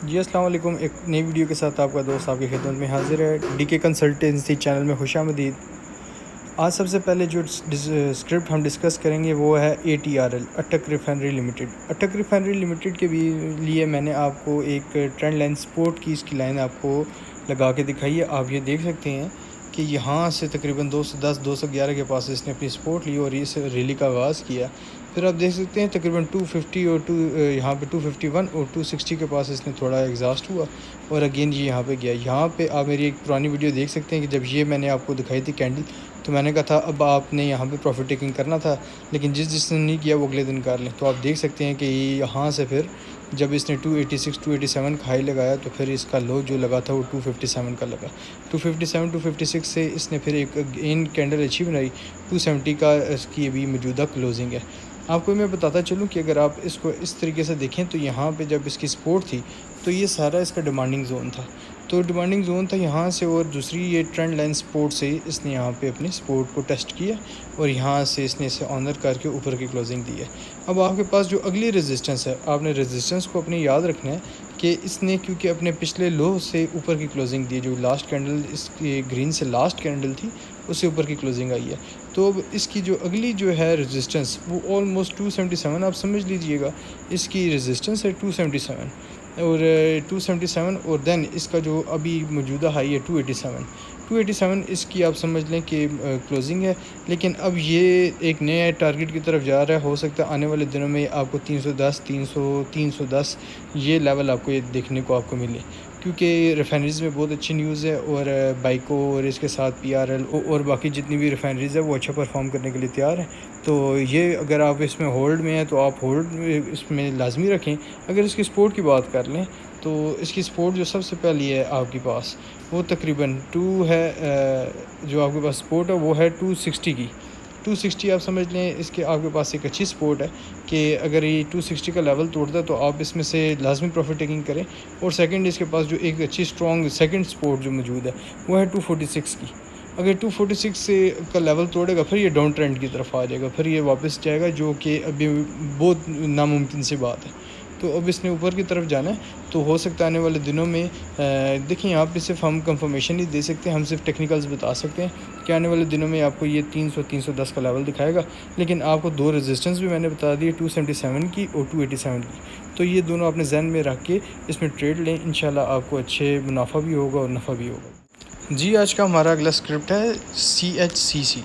जी अस्सलाम वालेकुम। एक नई वीडियो के साथ आपका दोस्त आपकी खिदमत में हाजिर है। डीके कंसल्टेंसी चैनल में खुशामदीद। आज सबसे पहले जो स्क्रिप्ट हम डिस्कस करेंगे वो है ATRL, अटक रिफाइनरी लिमिटेड। अटक रिफाइनरी लिमिटेड के भी लिए मैंने आपको एक ट्रेंड लाइन स्पोर्ट की इसकी लाइन आपको लगा के दिखाई है। आप ये देख सकते हैं कि यहाँ से तकरीबन 210 211 के पास इसने अपनी स्पोर्ट ली और इस रैली का आगाज़ किया। फिर आप देख सकते हैं तकरीबन 250 और यहाँ पे 251 और 260 के पास इसने थोड़ा एग्जॉस्ट हुआ और अगेन ये यहाँ पे गया। यहाँ पे आप मेरी एक पुरानी वीडियो देख सकते हैं कि जब ये मैंने आपको दिखाई थी कैंडल, तो मैंने कहा था अब आपने यहाँ पे प्रॉफिट टेकिंग करना था, लेकिन जिसने नहीं किया वो अगले दिन कर लें। तो आप देख सकते हैं कि यहाँ से फिर जब इसने 286 287 का हाई लगाया तो फिर इसका लो जो लगा था वो 257 का लगा। 257 256 से इसने फिर एक गेन कैंडल अच्छी बनाई। 270 का इसकी अभी मौजूदा क्लोजिंग है। आपको मैं बताता चलूँ कि अगर आप इसको इस तरीके से देखें तो यहाँ पे जब इसकी सपोर्ट थी तो ये सारा इसका डिमांडिंग जोन था, तो डिमांडिंग जोन था यहाँ से, और दूसरी ये ट्रेंड लाइन सपोर्ट से इसने यहाँ पे अपनी सपोर्ट को टेस्ट किया और यहाँ से इसने इसे ऑनर करके ऊपर की क्लोजिंग दी है। अब आपके पास जो अगली रेजिस्टेंस है, आपने रेजिस्टेंस को अपने याद रखना है कि इसने क्योंकि अपने पिछले लो से ऊपर की क्लोजिंग दी, जो लास्ट कैंडल इसकी ग्रीन से लास्ट कैंडल थी उससे ऊपर की क्लोजिंग आई है। तो अब इसकी जो अगली जो है रेजिस्टेंस वो ऑलमोस्ट 277 आप समझ लीजिएगा, इसकी रेजिस्टेंस है 277 और 277 और देन इसका जो अभी मौजूदा हाई है 287 इसकी आप समझ लें कि क्लोजिंग है। लेकिन अब ये एक नए टारगेट की तरफ जा रहा है। हो सकता है आने वाले दिनों में आपको 310 310 ये लेवल आपको ये देखने को आपको मिले, क्योंकि रिफाइनरीज़ में बहुत अच्छी न्यूज़ है और बाइको और इसके साथ PRL और बाकी जितनी भी रिफाइनरीज़ है वो अच्छा परफॉर्म करने के लिए तैयार है। तो ये अगर आप इसमें होल्ड में हैं तो आप होल्ड इसमें लाजमी रखें। अगर इसकी सपोर्ट की बात कर लें तो इसकी सपोर्ट जो सबसे पहली है आपके पास वो तकरीबन 2 है, जो आपके पास सपोर्ट है वो है 260 की। 260 आप समझ लें इसके आपके पास एक अच्छी सपोर्ट है कि अगर ये 260 का लेवल तोड़ता है तो आप इसमें से लाजमी प्रॉफिट टेकिंग करें। और सेकंड इसके पास जो एक अच्छी स्ट्रॉन्ग सेकंड सपोर्ट जो मौजूद है वो है 246 की। अगर 246 से का लेवल तोड़ेगा फिर ये डाउन ट्रेंड की तरफ आ जाएगा, फिर ये वापस जाएगा, जो कि अभी बहुत नामुमकिन सी बात है। तो अब इसने ऊपर की तरफ जाना है, तो हो सकता है आने वाले दिनों में देखिए यहाँ पे सिर्फ हम कंफर्मेशन नहीं दे सकते, हम सिर्फ टेक्निकल्स बता सकते हैं कि आने वाले दिनों में आपको ये 300 310 का लेवल दिखाएगा। लेकिन आपको दो रेजिस्टेंस भी मैंने बता दिए, 277 की और 287 की। तो ये दोनों अपने जहन में रख के इसमें ट्रेड लें, इंशाल्लाह आपको अच्छे मुनाफा भी होगा और नफ़ा भी होगा। जी आज का हमारा अगला स्क्रिप्ट है CHCC,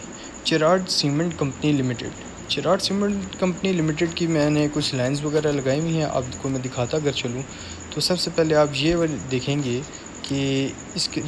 Cherat cement company limited. Cherat cement company limited की मैंने कुछ लाइंस वगैरह लगाई हुई हैं, आपको मैं दिखाता अगर चलूँ तो सबसे पहले आप ये वाली देखेंगे कि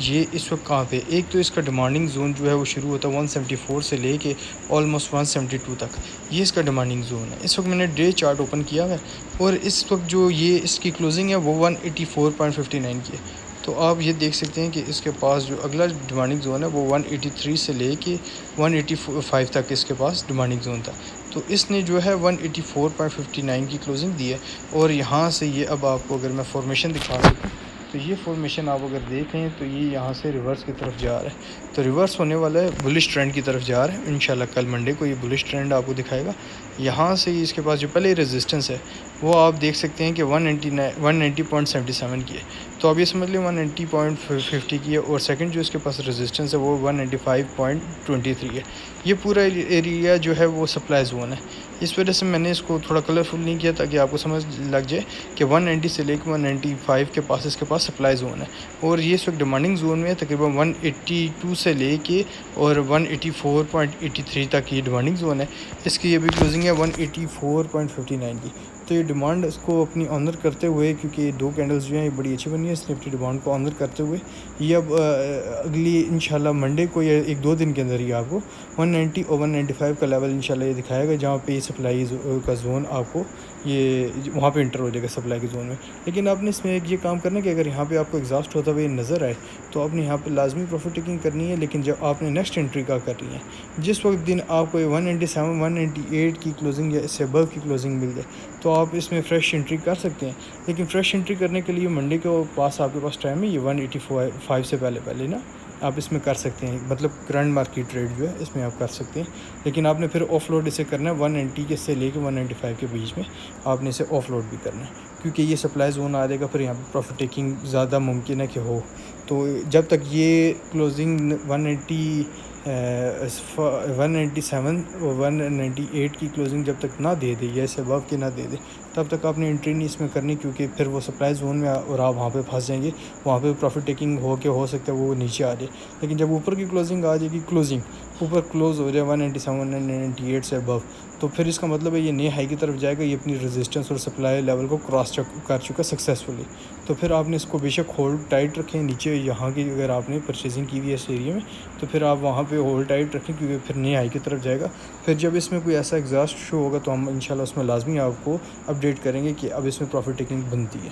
ये इस वक्त कहाँ पे, एक तो इसका डिमांडिंग जोन जो है वो शुरू होता है 174 से लेके ऑलमोस्ट 172 तक, ये इसका डिमांडिंग जोन है। इस वक्त मैंने डे चार्ट ओपन किया है और इस वक्त जो ये इसकी क्लोजिंग है वो 184.59 की है। तो आप ये देख सकते हैं कि इसके पास जो अगला डिमांडिंग जोन है वो 183 से लेके 185 तक इसके पास डिमांडिंग जोन था। तो इसने जो है 184.59 की क्लोजिंग दी है और यहाँ से ये अब आपको अगर मैं फॉर्मेशन दिखा सकूँ तो ये फॉर्मेशन आप अगर देखें तो ये यहाँ से रिवर्स की तरफ जा रहा है, तो रिवर्स होने वाला है, बुलिश ट्रेंड की तरफ जा रहा है। इंशाल्लाह कल मंडे को ये बुलिश ट्रेंड आपको दिखाएगा। यहाँ से इसके पास जो पहले रेजिस्टेंस है वो आप देख सकते हैं कि 190.77 की है, तो आप ये समझ लें 190.50 की है। और सेकंड जो इसके पास रेजिस्टेंस है वो 195.23 है। ये पूरा एरिया जो है वो सप्लाई जोन है। इस वजह से मैंने इसको थोड़ा कलरफुल नहीं किया ताकि आपको समझ लग जाए कि 190 से लेकर 195 के पास इसके पास सप्लाई जोन है और ये इस वक्त डिमांडिंग जोन में तकरीबन 182 से लेके और 184.83 तक ये डिमांडिंग जोन है। इसकी ये भी क्लोजिंग है 184.59 की। तो ये डिमांड इसको अपनी ऑनर करते हुए, क्योंकि दो कैंडल्स जो हैं ये बड़ी अच्छी बनी है, इसने अपनी डिमांड को ऑनर करते हुए ये अब अगली इंशाल्लाह मंडे को या एक दो दिन के अंदर ही आपको 190 और 195 का लेवल इंशाल्लाह ये दिखाएगा, जहाँ पे सप्लाई का जोन आपको ये वहाँ पे इंटर हो जाएगा सप्लाई के जोन में। लेकिन आपने इसमें एक ये काम करना है कि अगर यहाँ पे आपको एग्जॉस्ट होता हुआ नज़र आए तो आपने यहाँ पे लाजमी प्रॉफिट टेकिंग करनी है। लेकिन जब आपने नेक्स्ट एंट्री का करनी है, जिस वक्त दिन आपको 197 198 की क्लोजिंग या इससे अबव की क्लोजिंग मिल जाए तो आप इसमें फ़्रेश एंट्री कर सकते हैं। लेकिन फ़्रेश एंट्री करने के लिए मंडे के पास आपके पास टाइम है, ये 185 से पहले ना आप इसमें कर सकते हैं, मतलब करंट मार्केट ट्रेड जो है इसमें आप कर सकते हैं। लेकिन आपने फिर ऑफलोड इसे करना है 190 के से लेकर 195 के बीच में आपने इसे ऑफलोड भी करना है, क्योंकि ये सप्लाई जोन आ जाएगा, फिर यहाँ पे प्रॉफिट टेकिंग ज़्यादा मुमकिन है कि हो। तो जब तक ये क्लोजिंग 197 और 198 की क्लोजिंग जब तक ना दे दे, या इससे अबव की ना दे दे, तब तक आपने एंट्री नहीं इसमें करनी, क्योंकि फिर वो सप्लाई जोन में और आप वहाँ पे फंस जाएंगे। वहाँ पे प्रॉफिट टेकिंग हो सकता है वो नीचे आ जाए। लेकिन जब ऊपर की क्लोजिंग आ जाएगी, क्लोजिंग ऊपर क्लोज हो जाए 197 198 से अबव, तो फिर इसका मतलब है ये नए हाई की तरफ जाएगा। ये अपनी रेजिस्टेंस और सप्लाई लेवल को क्रॉस कर चुका सक्सेसफुली। तो फिर आपने इसको बेशक होल्ड टाइट रखें नीचे यहाँ की, अगर आपने परचेजिंग की हुई है इस एरिया में, तो फिर आप वहाँ पे होल्ड टाइट रखें, क्योंकि फिर नए हाई की तरफ जाएगा। फिर जब इसमें कोई ऐसा एग्जॉस्ट शो होगा तो हम इंशाल्लाह उसमें लाजमी आपको अपडेट करेंगे कि अब इसमें प्रॉफिट टेकिंग बनती है।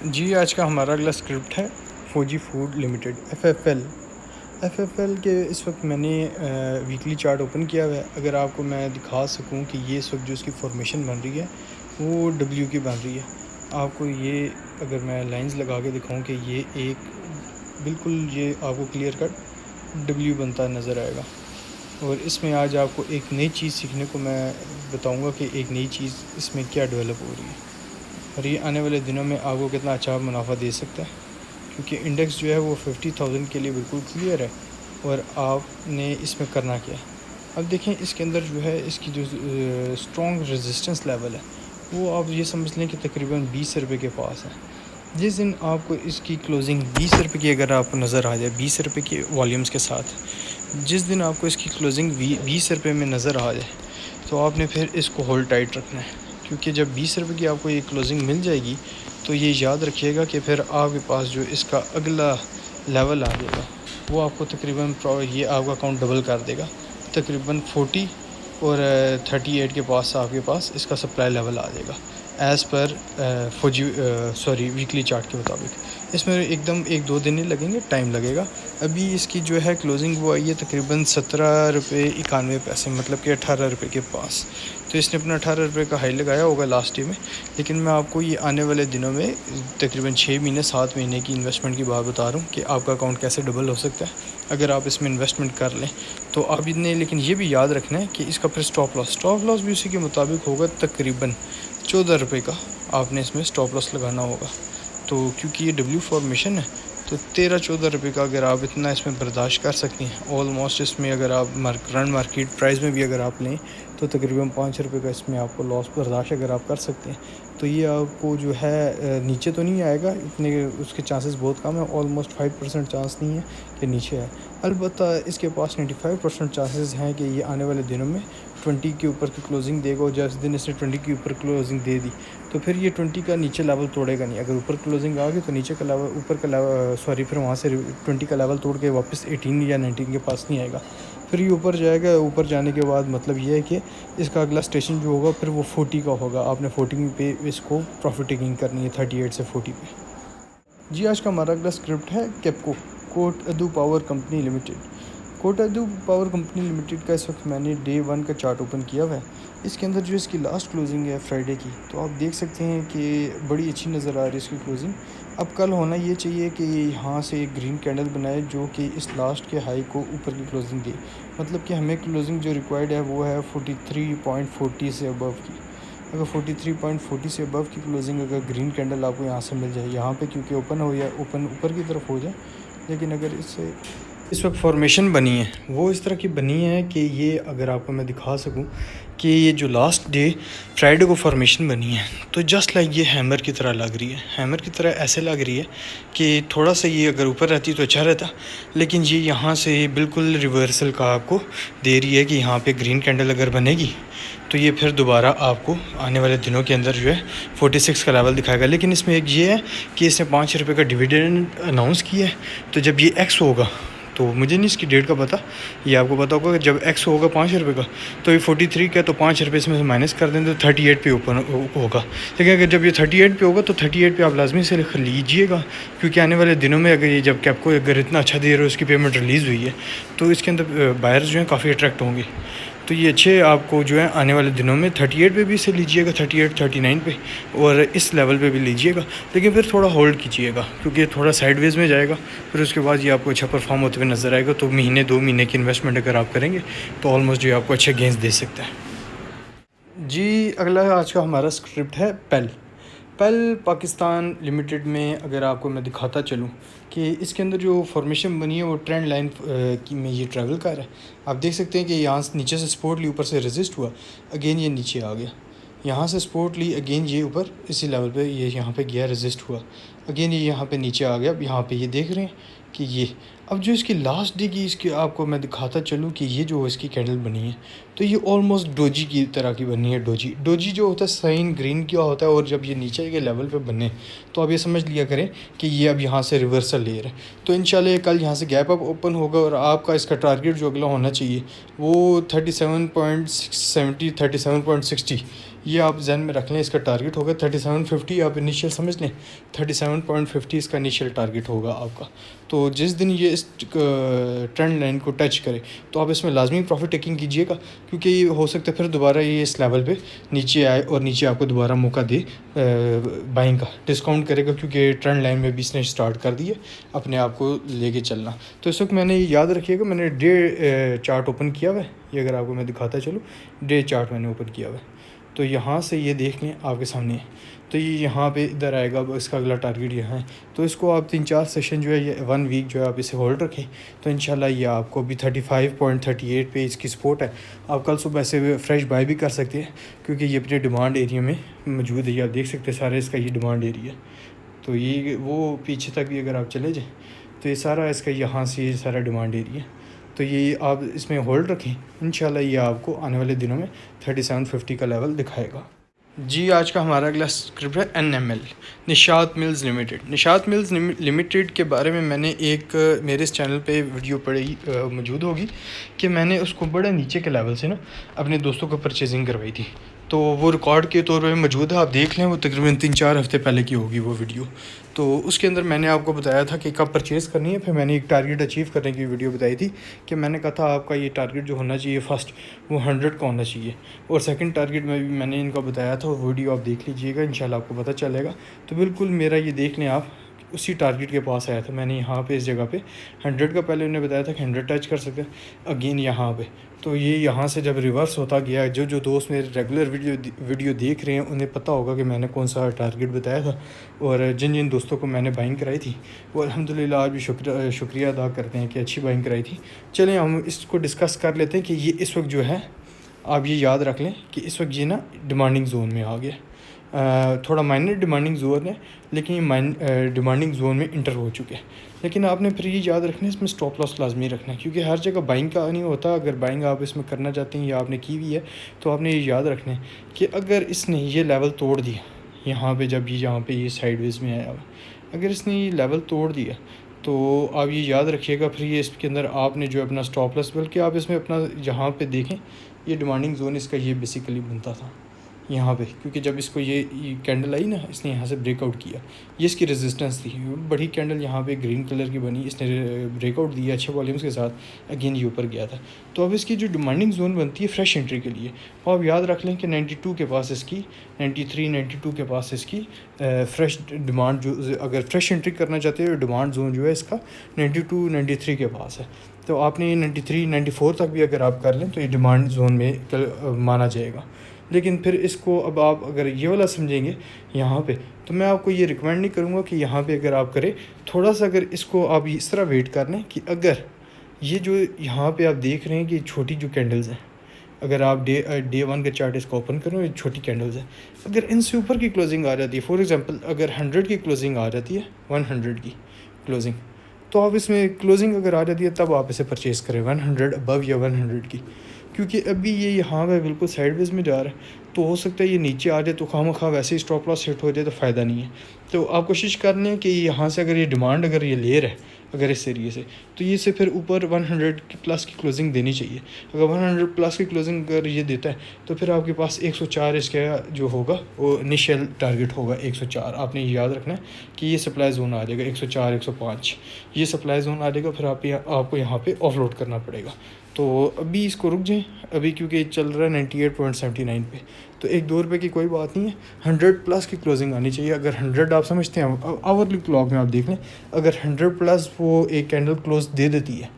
जी, आज का हमारा अगला स्क्रिप्ट है फौजी फूड लिमिटेड, एफएफएल के इस वक्त मैंने वीकली चार्ट ओपन किया हुआ है। अगर आपको मैं दिखा सकूं कि ये इस वक्त जो इसकी फॉर्मेशन बन रही है वो डब्ल्यू की बन रही है। आपको ये अगर मैं लाइंस लगा के दिखाऊं कि ये एक बिल्कुल ये आपको क्लियर कट डब्ल्यू बनता नज़र आएगा। और इसमें आज आपको एक नई चीज़ सीखने को मैं बताऊंगा कि एक नई चीज़ इसमें क्या डेवलप हो रही है, और ये आने वाले दिनों में आपको कितना अच्छा मुनाफा दे सकता है, क्योंकि इंडेक्स जो है वो 50,000 के लिए बिल्कुल क्लियर है। और आपने इसमें करना क्या है, अब देखें इसके अंदर जो है इसकी जो स्ट्रॉन्ग रेजिस्टेंस लेवल है वो आप ये समझ लें कि तकरीबन 20 रुपये के पास है। जिस दिन आपको इसकी क्लोजिंग 20 रुपये की अगर आपको नज़र आ जाए, 20 रुपये के वॉल्यूम्स के साथ, जिस दिन आपको इसकी क्लोजिंग 20 रुपये में नज़र आ जाए, तो आपने फिर इसको होल्ड टाइट रखना है। क्योंकि जब 20 रुपये की आपको ये क्लोजिंग मिल जाएगी, तो ये याद रखिएगा कि फिर आपके पास जो इसका अगला लेवल आ जाएगा वो आपको तकरीबन ये आपका अकाउंट डबल कर देगा। तकरीबन 40 और 38 के पास आपके पास इसका सप्लाई लेवल आ जाएगा एज़ पर वीकली चार्ट के मुताबिक। इसमें एकदम 1-2 दिन ही लगेंगे, टाइम लगेगा। अभी इसकी जो है क्लोजिंग वो आई है तकरीबन 17 रुपये 91 पैसे, मतलब कि 18 रुपये के पास। तो इसने अपना 18 रुपये का हाई लगाया होगा लास्ट ईयर में। लेकिन मैं आपको ये आने वाले दिनों में तकरीबन 6 महीने 7 महीने की इन्वेस्टमेंट की बात बता रहा हूँ कि आपका अकाउंट कैसे डबल हो सकता है अगर आप इसमें इन्वेस्टमेंट कर लें। तो आप इतने, लेकिन ये भी याद रखना है कि इसका फिर स्टॉप लॉस भी उसी के मुताबिक होगा। तकरीबन 14 रुपये का आपने इसमें स्टॉप लॉस लगाना होगा। तो क्योंकि ये डब्ल्यू फॉर्मेशन है, तो 13-14 रुपये का अगर आप इतना इसमें बर्दाश्त कर सकते हैं, ऑलमोस्ट इसमें अगर आप करंट मार्केट प्राइस में भी अगर आप लें तो तकरीबन 5 रुपये का इसमें आपको लॉस बर्दाश्त अगर आप कर सकते हैं, तो ये आपको जो है नीचे तो नहीं आएगा इतने, उसके चांसेस बहुत कम है। ऑलमोस्ट 5% चांस नहीं है कि नीचे है। अलबत्ता इसके पास 95% चांसेस हैं कि ये आने वाले दिनों में 20 के ऊपर की क्लोजिंग देगा। और जिस दिन इसने 20 के ऊपर क्लोजिंग दे दी, तो फिर ये 20 का नीचे लेवल तोड़ेगा नहीं। अगर ऊपर क्लोजिंग आ गई तो नीचे का लेवल, ऊपर का लेवल फिर वहाँ से 20 का लेवल तोड़ के वापस 18 या 19 के पास नहीं आएगा। फिर ये ऊपर जाएगा। ऊपर जाने के बाद मतलब ये है कि इसका अगला स्टेशन जो होगा फिर वो 40 का होगा। आपने 40 पे इसको प्रॉफिट टेकिंग करनी है, 38 से 40 पे। जी, आज का हमारा अगला स्क्रिप्ट है KAPCO, Kot Addu power company limited. Kot Addu power company limited का इस वक्त मैंने डे 1 का चार्ट ओपन किया हुआ है। इसके अंदर जो इसकी लास्ट क्लोजिंग है फ्राइडे की, तो आप देख सकते हैं कि बड़ी अच्छी नज़र आ रही है इसकी क्लोजिंग। अब कल होना ये चाहिए कि यहाँ से एक ग्रीन कैंडल बनाए जो कि इस लास्ट के हाई को ऊपर की क्लोजिंग दे। मतलब कि हमें क्लोजिंग जो रिक्वायर्ड है वो है 43.40 से अबव की। अगर 43.40 से अबव की क्लोजिंग अगर ग्रीन कैंडल आपको यहाँ से मिल जाए, यहाँ पे क्योंकि ओपन हो या ओपन ऊपर की तरफ हो जाए, लेकिन अगर इससे इस वक्त फॉर्मेशन बनी है वो इस तरह की बनी है कि ये अगर आपको मैं दिखा सकूं कि ये जो लास्ट डे फ्राइडे को फॉर्मेशन बनी है, तो जस्ट लाइक ये हैमर की तरह लग रही है। हैमर की तरह ऐसे लग रही है कि थोड़ा सा ये अगर ऊपर रहती तो अच्छा रहता, लेकिन ये यहाँ से बिल्कुल रिवर्सल का आपको दे रही है कि यहाँ पे ग्रीन कैंडल अगर बनेगी तो ये फिर दोबारा आपको आने वाले दिनों के अंदर जो है 46 का लेवल दिखाएगा। लेकिन इसमें एक ये है कि इसने 5 रुपये का डिविडेंड अनाउंस किया है। तो जब ये एक्स होगा, तो मुझे नहीं इसकी डेट का पता, ये आपको पता होगा कि जब एक्स होगा 5 रुपये का, तो ये 43 का, तो 5 रुपये इसमें से माइनस कर दें तो 38 पे ऊपर होगा। लेकिन अगर जब ये 38 पे होगा तो 38 पे आप लाजमी से लीजिएगा, क्योंकि आने वाले दिनों में अगर ये जब कैपको अगर इतना अच्छा दे रहा है, उसकी पेमेंट रिलीज़ हुई है, तो इसके अंदर बायर्स जो हैं काफ़ी अट्रैक्ट होंगे। तो ये अच्छे आपको जो है आने वाले दिनों में 38 पे भी इसे लीजिएगा, 38-39 पे, और इस लेवल पे भी लीजिएगा। लेकिन फिर थोड़ा होल्ड कीजिएगा, क्योंकि थोड़ा साइडवेज में जाएगा, फिर उसके बाद ये आपको अच्छा परफॉर्म होते हुए नज़र आएगा। तो महीने 2 महीने की इन्वेस्टमेंट अगर आप करेंगे तो ऑलमोस्ट जो आपको अच्छे गेंस दे सकता है। जी, अगला आज का हमारा स्क्रिप्ट है पेल। पेल पाकिस्तान लिमिटेड में अगर आपको मैं दिखाता चलूँ कि इसके अंदर जो फॉर्मेशन बनी है वो ट्रेंड लाइन की में ये ट्रैवल कर रहा है। आप देख सकते हैं कि यहाँ से नीचे से सपोर्ट ली, ऊपर से रेजिस्ट हुआ, अगेन ये नीचे आ गया, यहाँ से सपोर्ट ली, अगेन ये ऊपर इसी लेवल पे ये यहाँ पे गया, रेजिस्ट हुआ, अगेन ये यहाँ पे नीचे आ गया। अब यहाँ पे ये देख रहे हैं कि ये अब जो इसकी लास्ट डे की इसकी आपको मैं दिखाता चलूँ कि ये जो इसकी कैंडल बनी है तो ये ऑलमोस्ट डोजी की तरह की बनी है। डोजी जो होता है साइन ग्रीन क्या होता है, और जब ये नीचे के लेवल पे बने तो आप ये समझ लिया करें कि ये अब यहाँ से रिवर्सल ले रहे हैं। तो इंशाल्लाह कल यहाँ से गैप अप ओपन होगा और आपका इसका टारगेट जो अगला होना चाहिए वो 37.70 37.60 ये आप जहन में रख लें, इसका टारगेट होगा 3750। आप इनिशियल समझ लें 37.50 इसका इनिशियल टारगेट होगा आपका। तो जिस दिन ये इस ट्रेंड लाइन को टच करे तो आप इसमें लाजमी प्रॉफिट टेकिंग कीजिएगा, क्योंकि ये हो सकता है फिर दोबारा ये इस लेवल पे नीचे आए और नीचे आपको दोबारा मौका दे बाइंग का, डिस्काउंट करेगा, क्योंकि ट्रेंड लाइन में भी इसने स्टार्ट कर दिया अपने आप को लेके चलना। तो इस वक्त मैंने याद रखिएगा मैंने डे चार्ट ओपन किया हुआ है, ये अगर आपको मैं दिखाता चलूँ डे चार्ट मैंने ओपन किया हुआ है। तो यहाँ से ये देख लें आपके सामने, तो ये यहाँ पे इधर आएगा, अब इसका अगला टारगेट यहाँ है। तो इसको आप 3-4 सेशन जो है ये 1 वीक जो है आप इसे होल्ड रखें तो इंशाल्लाह ये आपको भी 35.38 पे इसकी सपोर्ट है। आप कल सुबह से फ्रेश बाय भी कर सकते हैं, क्योंकि ये अपने डिमांड एरिया में मौजूद है। ये आप देख सकते हैं सारे इसका ये डिमांड एरिया, तो ये वो पीछे तक भी अगर आप चले जाएँ तो ये सारा इसका यहाँ से ये सारा डिमांड एरिया, तो ये आप इसमें होल्ड रखें, इंशाल्लाह ये आपको आने वाले दिनों में 3750 का लेवल दिखाएगा। जी आज का हमारा अगला स्क्रिप्ट है NML, Nishat mills limited. Nishat mills limited के बारे में मैंने एक मेरे इस चैनल पे वीडियो पड़ी मौजूद होगी कि मैंने उसको बड़े नीचे के लेवल से ना अपने दोस्तों को परचेजिंग करवाई थी, तो वो रिकॉर्ड के तौर पे मौजूद है, आप देख लें, वो तकरीबन 3-4 हफ़्ते पहले की होगी वो वीडियो। तो उसके अंदर मैंने आपको बताया था कि कब परचेज़ करनी है, फिर मैंने एक टारगेट अचीव करने की वीडियो बताई थी कि मैंने कहा था आपका ये टारगेट जो होना चाहिए फर्स्ट वो 100 का होना चाहिए, और सेकंड टारगेट में भी मैंने इनका बताया था, वो वीडियो आप देख लीजिएगा, इंशाल्लाह आपको पता चलेगा। तो बिल्कुल मेरा ये देख लें आप उसी टारगेट के पास आया था। मैंने यहाँ पे इस जगह पे 100 का पहले उन्हें बताया था कि 100 टच कर सकते हैं, अगेन यहाँ पे, तो ये यहाँ से जब रिवर्स होता गया, जो दोस्त मेरे रेगुलर वीडियो देख रहे हैं उन्हें पता होगा कि मैंने कौन सा टारगेट बताया था, और जिन दोस्तों को मैंने बाइंग कराई थी वो अल्हम्दुलिल्लाह आज भी शुक्रिया अदा करते हैं कि अच्छी बाइंग कराई थी। चलें हम इसको डिस्कस कर लेते हैं कि ये इस वक्त जो है आप ये याद रख लें कि इस वक्त ये ना डिमांडिंग जोन में आ गया, थोड़ा माइनर डिमांडिंग जोन है, लेकिन ये डिमांडिंग जोन में इंटर हो चुके हैं। लेकिन आपने फिर ये याद रखना है इसमें स्टॉप लॉस लाजमी रखना है, क्योंकि हर जगह बाइंग का नहीं होता। अगर बाइंग आप इसमें करना चाहते हैं या आपने की हुई है तो आपने ये याद रखना है कि अगर इसने ये लेवल तोड़ दिया यहाँ पे, जब ये यहाँ पे ये साइडवेज में आया हुआ, अगर इसने ये लेवल तोड़ दिया तो आप ये याद रखिएगा फिर ये इसके अंदर आपने जो अपना स्टॉप लॉस, बल्कि आप इसमें अपना यहाँ पे देखें ये डिमांडिंग जोन इसका ये बेसिकली बनता था यहाँ पे, क्योंकि जब इसको ये कैंडल आई ना, इसने यहाँ से ब्रेकआउट किया, ये इसकी रेजिस्टेंस थी, बड़ी कैंडल यहाँ पे ग्रीन कलर की बनी, इसने ब्रेकआउट दिया अच्छे वॉल्यूम्स के साथ, अगेन ये ऊपर गया था। तो अब इसकी जो डिमांडिंग जोन बनती है फ्रेश एंट्री के लिए, तो आप याद रख लें कि 92 के पास इसकी 93-92 के पास इसकी फ्रेश डिमांड, जो अगर फ्रेश एंट्री करना चाहते हैं डिमांड जोन जो है इसका 92-93 के पास है। तो आपने 93-94 तक भी अगर आप कर लें तो ये डिमांड जोन में माना जाएगा। लेकिन फिर इसको अब आप अगर ये वाला समझेंगे यहाँ पे, तो मैं आपको ये रिकमेंड नहीं करूँगा कि यहाँ पे अगर आप करें, थोड़ा सा अगर इसको आप इस तरह वेट कर लें कि अगर ये जो यहाँ पे आप देख रहे हैं कि छोटी जो कैंडल्स हैं, अगर आप डे 1 का चार्ट इसको ओपन करो, ये छोटी कैंडल्स हैं, अगर इनसे ऊपर की क्लोजिंग आ जाती है, फॉर एग्जांपल अगर 100 की क्लोजिंग आ जाती है, 100 की क्लोजिंग, तो आप इसमें क्लोजिंग अगर आ जाती है तब आप इसे परचेज़ करें 100 अबव या 100 की, क्योंकि अभी ये यहाँ पे बिल्कुल साइडवेज में जा रहा है, तो हो सकता है ये नीचे आ जाए तो खामखा वैसे ही स्टॉप लॉस हिट हो जाए तो फ़ायदा नहीं है। तो आप कोशिश कर लें कि यहाँ से अगर ये डिमांड अगर ये ले रहा है अगर इस एरिए से, तो ये से फिर ऊपर 100 की प्लस की क्लोजिंग देनी चाहिए। अगर 100 प्लस की क्लोजिंग अगर ये देता है तो फिर आपके पास 104 इसका जो होगा वो इनिशियल टारगेट होगा 104। आपने ये याद रखना है कि ये सप्लाई जोन आ जाएगा 104-105, ये सप्लाई जोन आ जाएगा, फिर आपको यहाँ पे ऑफलोड करना पड़ेगा। तो अभी इसको रुक जाएं अभी, क्योंकि चल रहा है 98.79 पे, तो 1-2 रुपये की कोई बात नहीं है, 100 प्लस की क्लोजिंग आनी चाहिए। अगर 100 आप समझते हैं आवरली क्लॉक में आप देख लें, अगर 100 प्लस वो एक कैंडल क्लोज दे देती है,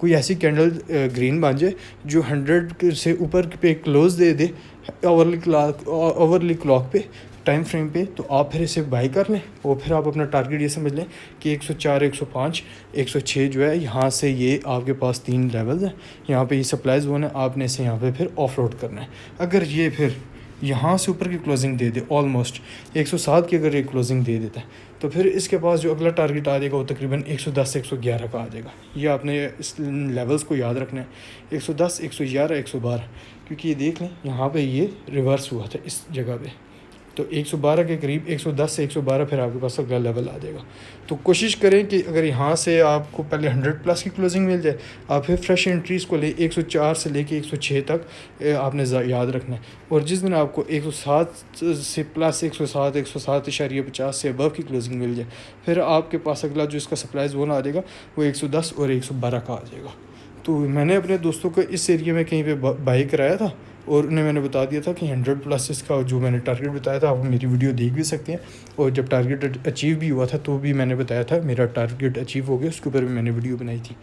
कोई ऐसी कैंडल ग्रीन बन जाए जो 100 से ऊपर पे क्लोज दे दे आवरली क्लॉक पे, टाइम फ्रेम पे, तो आप फिर इसे बाई कर लें और फिर आप अपना टारगेट ये समझ लें कि 104, 105, 106 जो है, यहाँ से ये आपके पास 3 लेवल्स हैं। यहाँ पे ये सप्लाई जोन है, आपने इसे यहाँ पे फिर ऑफ लोड करना है। अगर ये फिर यहाँ से ऊपर की क्लोजिंग दे दे, ऑलमोस्ट 107 की अगर ये क्लोजिंग दे देता है, तो फिर इसके पास जो अगला टारगेट आ जाएगा वो तकरीबन 110 से 111 का आ जाएगा। ये आपने इस लेवल्स को याद रखना है, 110, 111, 112, क्योंकि ये देख लें यहाँ पे ये रिवर्स हुआ था इस जगह पे, तो 112 के करीब 110 से 112 फिर आपके पास अगला लेवल आ जाएगा। तो कोशिश करें कि अगर यहाँ से आपको पहले 100 प्लस की क्लोजिंग मिल जाए, आप फिर फ्रेश एंट्रीज़ को ले 104 से लेके 106 तक आपने याद रखना है। और जिस दिन आपको 107 से प्लस 107, 107.50 से अबव की क्लोजिंग मिल जाए, फिर आपके पास अगला जो इसका सप्लाई जोन आ जाएगा वो 110 और 112 का आ जाएगा। तो मैंने अपने दोस्तों को इस एरिया में कहीं पे बाई कराया था और उन्हें मैंने बता दिया था कि 100 प्लस इसका जो मैंने टारगेट बताया था, आप मेरी वीडियो देख भी सकते हैं। और जब टारगेट अचीव भी हुआ था तो भी मैंने बताया था मेरा टारगेट अचीव हो गया, उसके ऊपर भी मैंने वीडियो बनाई थी।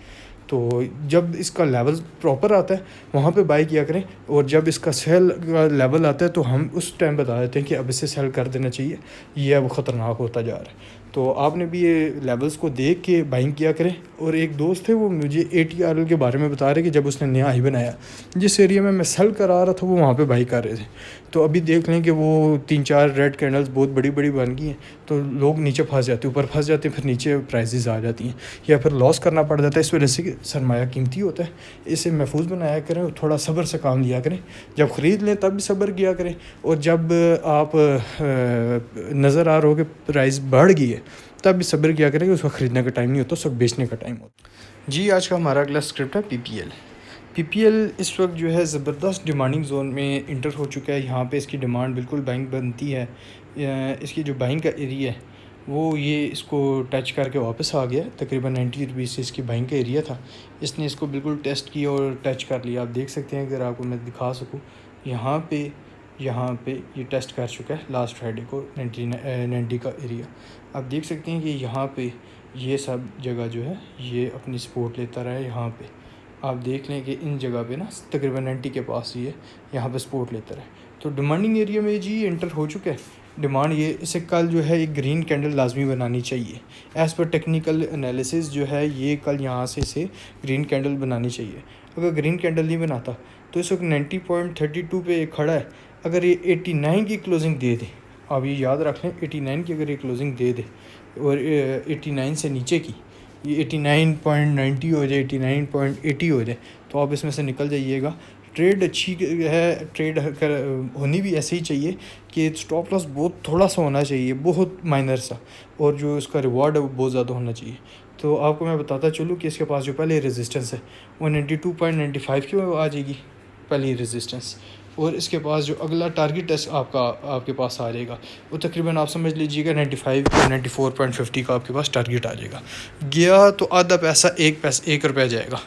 तो जब इसका लेवल प्रॉपर आता है वहाँ पे बाई किया करें, और जब इसका सेल का लेवल आता है तो हम उस टाइम बता देते हैं कि अब इसे सेल कर देना चाहिए, ये अब ख़तरनाक होता जा रहा है। तो आपने भी ये लेवल्स को देख के बाइंग किया करें। और एक दोस्त थे वो मुझे ATRL के बारे में बता रहे कि जब उसने नया हाई बनाया, जिस एरिया में मैं सेल करा रहा था वो वहाँ पे बाई कर रहे थे। तो अभी देख लें कि वो 3-4 रेड कैंडल्स बहुत बड़ी बड़ी बन गई हैं, तो लोग नीचे फंस जाते हैं, ऊपर फंस जाते हैं, फिर नीचे प्राइसेस आ जाती हैं या फिर लॉस करना पड़ जाता है। इस वजह से कि सरमाया कीमती होता है, इसे महफूज बनाया करें, थोड़ा सब्र से काम लिया करें। जब ख़रीद लें तब भी सब्र किया करें, और जब आप नज़र आ रहा हो कि प्राइस बढ़ गई है तब भी सब्र किया करें कि उसको ख़रीदने का टाइम नहीं होता, उसको बेचने का टाइम होता। जी, आज का हमारा अगला स्क्रिप्ट है PPL इस वक्त जो है ज़बरदस्त डिमांडिंग जोन में इंटर हो चुका है। यहाँ पे इसकी डिमांड बिल्कुल बाइंग बनती है। इसकी जो बाइंग का एरिया है वो ये इसको टच करके वापस आ गया। तकरीबन 90 रुपीज़ से इसकी बाइंग का एरिया था, इसने इसको बिल्कुल टेस्ट किया और टच कर लिया। आप देख सकते हैं, अगर आपको मैं दिखा सकूँ, यहाँ पे ये टेस्ट कर चुका है लास्ट फ्राइडे को 90 का एरिया। आप देख सकते हैं कि यहाँ पे ये सब जगह जो है ये अपनी सपोर्ट लेता रहा है। यहाँ पे आप देख लें कि इन जगह पे ना तकरीबन 90 के पास ही है, यहाँ पे सपोर्ट लेता रहा है। तो डिमांडिंग एरिया में जी इंटर हो चुका है डिमांड। ये इसे कल जो है एक ग्रीन कैंडल लाजमी बनानी चाहिए। एज़ पर टेक्निकल एनालिसिस जो है ये कल यहाँ से इसे ग्रीन कैंडल बनानी चाहिए। अगर ग्रीन कैंडल नहीं बनाता तो इस वक्त 90.32 पे खड़ा है। अगर ये 89 की क्लोजिंग दे दे, आप ये याद रख लें, 89 की अगर ये क्लोजिंग दे दे और 89 से नीचे की ये 89.90 हो जाए, 89.80 हो जाए, तो आप इसमें से निकल जाइएगा। ट्रेड अच्छी है, ट्रेड होनी भी ऐसे ही चाहिए कि स्टॉप लॉस बहुत थोड़ा सा होना चाहिए, बहुत माइनर सा, और जो उसका रिवॉर्ड है वो बहुत ज़्यादा होना चाहिए। तो आपको मैं बताता चलूँ कि इसके पास जो पहले रेजिस्टेंस है वो 92.95 की आ जाएगी पहली रेजिस्टेंस, और इसके पास जो अगला टारगेट है आपके पास आ जाएगा वो तकरीबन आप समझ लीजिएगा 95 या 94.50 का आपके पास टारगेट आ जाएगा। गया तो आधा पैसा 1 रुपया जाएगा,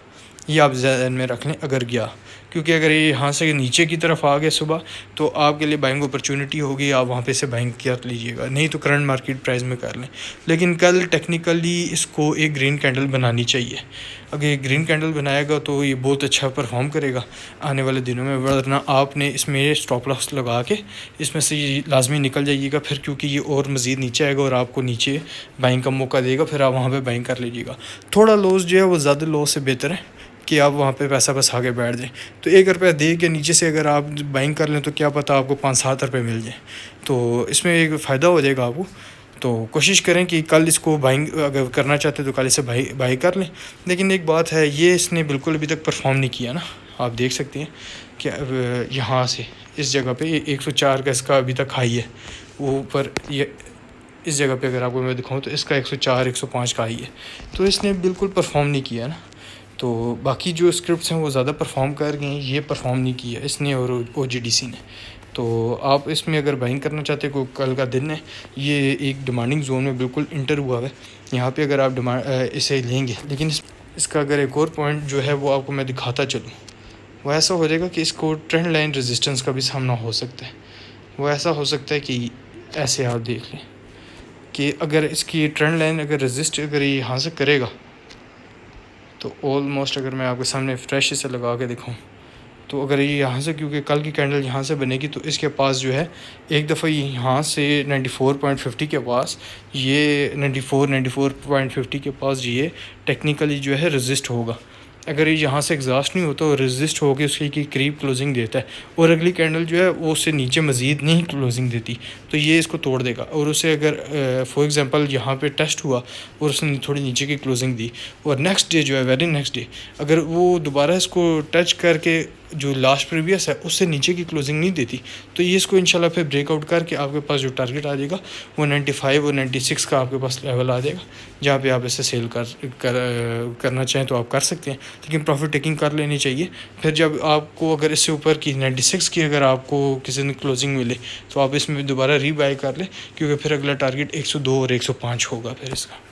ये आप ज़हन में रख लें अगर गया, क्योंकि अगर ये यहाँ से नीचे की तरफ आ गए सुबह तो आपके लिए बाइंग अपॉर्चुनिटी होगी, आप वहाँ पे से बाइंग कर लीजिएगा, नहीं तो करंट मार्केट प्राइस में कर लें। लेकिन कल टेक्निकली इसको एक ग्रीन कैंडल बनानी चाहिए। अगर ये ग्रीन कैंडल बनाएगा तो ये बहुत अच्छा परफॉर्म करेगा आने वाले दिनों में, वरना आपने इसमें स्टॉप लॉस लगा के इसमें से लाजमी निकल जाइएगा फिर, क्योंकि ये और मज़ीद नीचे आएगा और आपको नीचे बाइंग का मौका देगा, फिर आप वहाँ पर बाइंग कर लीजिएगा। थोड़ा लॉस जो है वो ज़्यादा लॉस से बेहतर है कि आप वहाँ पे पैसा बस आगे बैठ जाएँ। तो 1 रुपया दे के नीचे से अगर आप बाइंग कर लें तो क्या पता आपको 5-7 रुपये मिल जाए, तो इसमें एक फ़ायदा हो जाएगा आपको। तो कोशिश करें कि कल इसको बाइंग अगर करना चाहते तो कल इसे बाई कर लें। लेकिन एक बात है, ये इसने बिल्कुल अभी तक परफॉर्म नहीं किया ना। आप देख सकते हैं कि यहाँ से इस जगह पे 104 का इसका अभी तक हाई है, वो ऊपर ये इस जगह पे अगर आपको मैं दिखाऊँ तो इसका 104-105 का हाई है, तो इसने बिल्कुल परफॉर्म नहीं किया ना। तो बाकी जो स्क्रिप्ट्स हैं वो ज़्यादा परफॉर्म कर गए हैं, ये परफॉर्म नहीं किया इसने और OGDC ने। तो आप इसमें अगर बाइंग करना चाहते हो, कल का दिन है, ये एक डिमांडिंग जोन में बिल्कुल इंटर हुआ है। यहाँ पे अगर आप इसे लेंगे, लेकिन इसका अगर एक और पॉइंट जो है वो आपको मैं दिखाता चलूँ, वो ऐसा हो जाएगा कि इसको ट्रेंड लाइन रेजिस्टेंस का भी सामना हो सकता है। वो ऐसा हो सकता है कि ऐसे आप देख लें कि अगर इसकी ट्रेंड लाइन अगर रेजिस्ट अगर ये यहाँ से करेगा तो ऑलमोस्ट अगर मैं आपके सामने फ्रेश से लगा के दिखाऊं तो अगर ये यहाँ से, क्योंकि कल की कैंडल यहाँ से बनेगी, तो इसके पास जो है एक दफ़ा यहाँ से 94.50 के पास, ये 94.50 के पास ये टेक्निकली जो है रेजिस्ट होगा। अगर ये यहाँ से एग्जॉस्ट नहीं होता और रेजिस्ट होकर उसकी की करीब क्लोजिंग देता है और अगली कैंडल जो है वो उससे नीचे मज़ीद नहीं क्लोजिंग देती, तो ये इसको तोड़ देगा। और उसे अगर फॉर एग्जांपल यहाँ पे टेस्ट हुआ और उसने थोड़ी नीचे की क्लोजिंग दी और नेक्स्ट डे जो है, वेरी नेक्स्ट डे, अगर वो दोबारा इसको टच करके जो लास्ट प्रीवियस है उससे नीचे की क्लोजिंग नहीं देती, तो ये इसको इंशाल्लाह फिर ब्रेकआउट करके आपके पास जो टारगेट आ जाएगा वो 95 और 96 का आपके पास लेवल आ जाएगा, जहाँ पे आप इसे सेल करना चाहें तो आप कर सकते हैं, लेकिन प्रॉफिट टेकिंग कर लेनी चाहिए। फिर जब आपको अगर इससे ऊपर की 96 की अगर आपको किसी ने क्लोजिंग मिले तो आप इसमें दोबारा रीबाई कर लें, क्योंकि फिर अगला टारगेट 102 और 105 होगा फिर इसका।